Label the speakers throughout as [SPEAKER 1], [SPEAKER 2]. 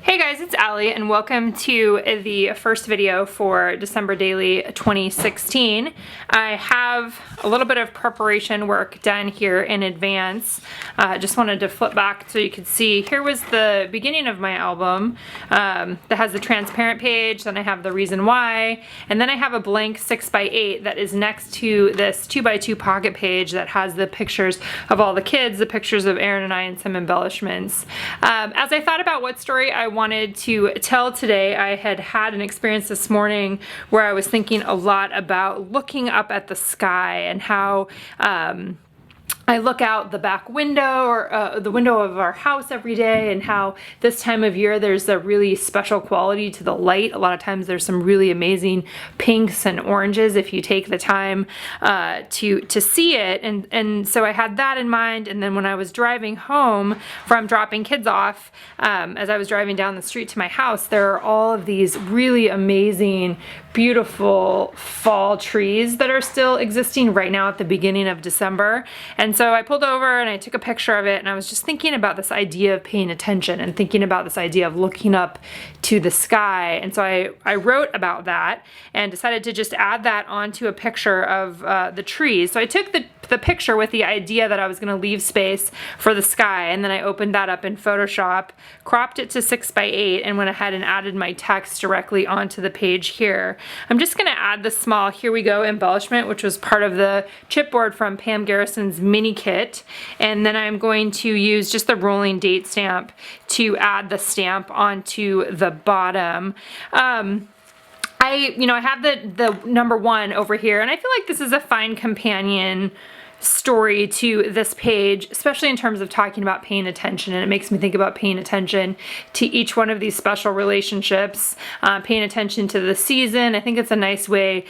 [SPEAKER 1] Hey guys, it's Allie and welcome to the first video for December Daily 2016. I have a little bit of preparation work done here in advance. Just wanted to flip back so you could see. Here was the beginning of my album that has the transparent page, then I have the reason why, and then I have a blank 6x8 that is next to this 2x2 pocket page that has the pictures of all the kids, the pictures of Aaron and I, and some embellishments. As I thought about what story I wanted to tell today, I had an experience this morning where I was thinking a lot about looking up at the sky and how I look out the back window or the window of our house every day, and how this time of year there's a really special quality to the light. A lot of times there's some really amazing pinks and oranges if you take the time to see it. And so I had that in mind. And then when I was driving home from dropping kids off, as I was driving down the street to my house, there are all of these really amazing, beautiful fall trees that are still existing right now at the beginning of December. And so I pulled over and I took a picture of it, and I was just thinking about this idea of paying attention and thinking about this idea of looking up to the sky. And so I wrote about that and decided to just add that onto a picture of the trees. So I took the picture with the idea that I was going to leave space for the sky, and then I opened that up in Photoshop, cropped it to 6x8, and went ahead and added my text directly onto the page here. I'm just going to add the small "Here We Go" embellishment, which was part of the chipboard from Pam Garrison's mini kit, and then I'm going to use just the rolling date stamp to add the stamp onto the bottom. I have the number 1 over here, and I feel like this is a fine companion story to this page, especially in terms of talking about paying attention. And it makes me think about paying attention to each one of these special relationships, paying attention to the season. I think it's a nice way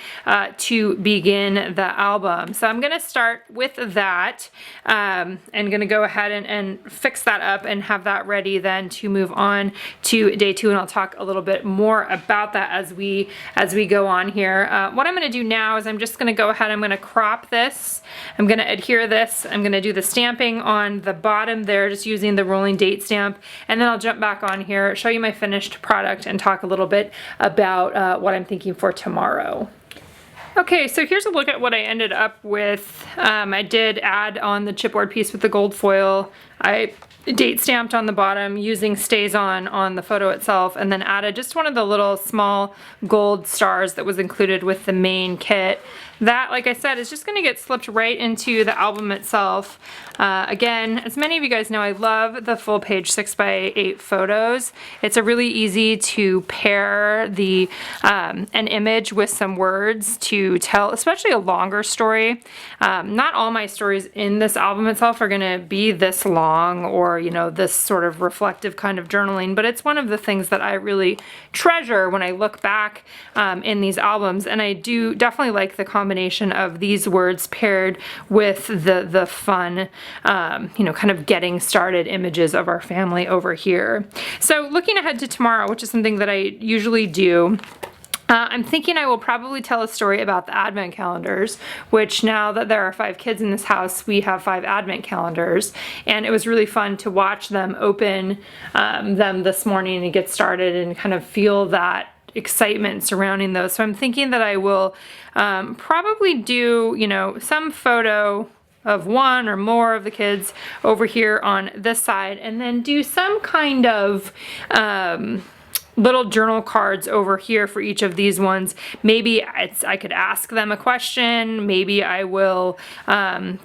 [SPEAKER 1] to begin the album. So I'm going to start with that and going to go ahead and fix that up and have that ready then to move on to day 2. And I'll talk a little bit more about that as we go on here. What I'm going to do now is I'm just going to go ahead, I'm going to crop this, I'm going to adhere this, I'm going to do the stamping on the bottom there just using the rolling date stamp, and then I'll jump back on here, show you my finished product, and talk a little bit about what I'm thinking for tomorrow. Okay, so here's a look at what I ended up with. I did add on the chipboard piece with the gold foil. I date stamped on the bottom using StazOn on the photo itself, and then added just one of the little small gold stars that was included with the main kit. That, like I said, is just going to get slipped right into the album itself. Again, as many of you guys know, I love the full page 6x8 photos. It's a really easy to pair an image with some words to tell, especially a longer story. Not all my stories in this album itself are going to be this long, or this sort of reflective kind of journaling, but it's one of the things that I really treasure when I look back in these albums. And I do definitely like the combination of these words paired with the fun, kind of getting started images of our family over here. So looking ahead to tomorrow, which is something that I usually do, I'm thinking I will probably tell a story about the advent calendars, which now that there are 5 kids in this house, we have 5 advent calendars, and it was really fun to watch them open them this morning and get started and kind of feel that excitement surrounding those. So I'm thinking that I will probably do, some photo of one or more of the kids over here on this side, and then do some kind of little journal cards over here for each of these ones. Maybe I could ask them a question. Maybe I will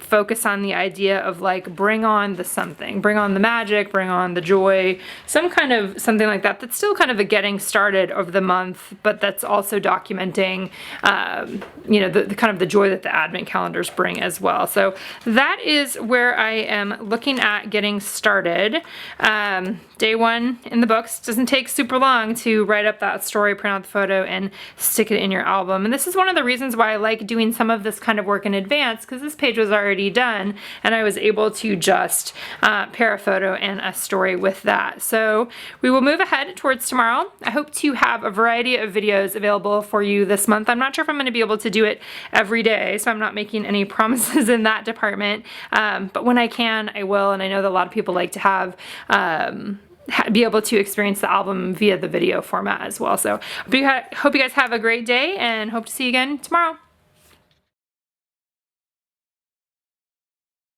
[SPEAKER 1] focus on the idea of like, bring on the something, bring on the magic, bring on the joy, some kind of something like that. That's still kind of a getting started of the month, but that's also documenting, the kind of the joy that the advent calendars bring as well. So that is where I am looking at getting started. Day 1 in the books doesn't take super long to write up that story, print out the photo, and stick it in your album. And this is one of the reasons why I like doing some of this kind of work in advance, because this page was already done and I was able to just pair a photo and a story with that. So we will move ahead towards tomorrow. I hope to have a variety of videos available for you this month. I'm not sure if I'm going to be able to do it every day, so I'm not making any promises in that department, but when I can, I will. And I know that a lot of people like to have be able to experience the album via the video format as well. So hope you guys have a great day and hope to see you again tomorrow.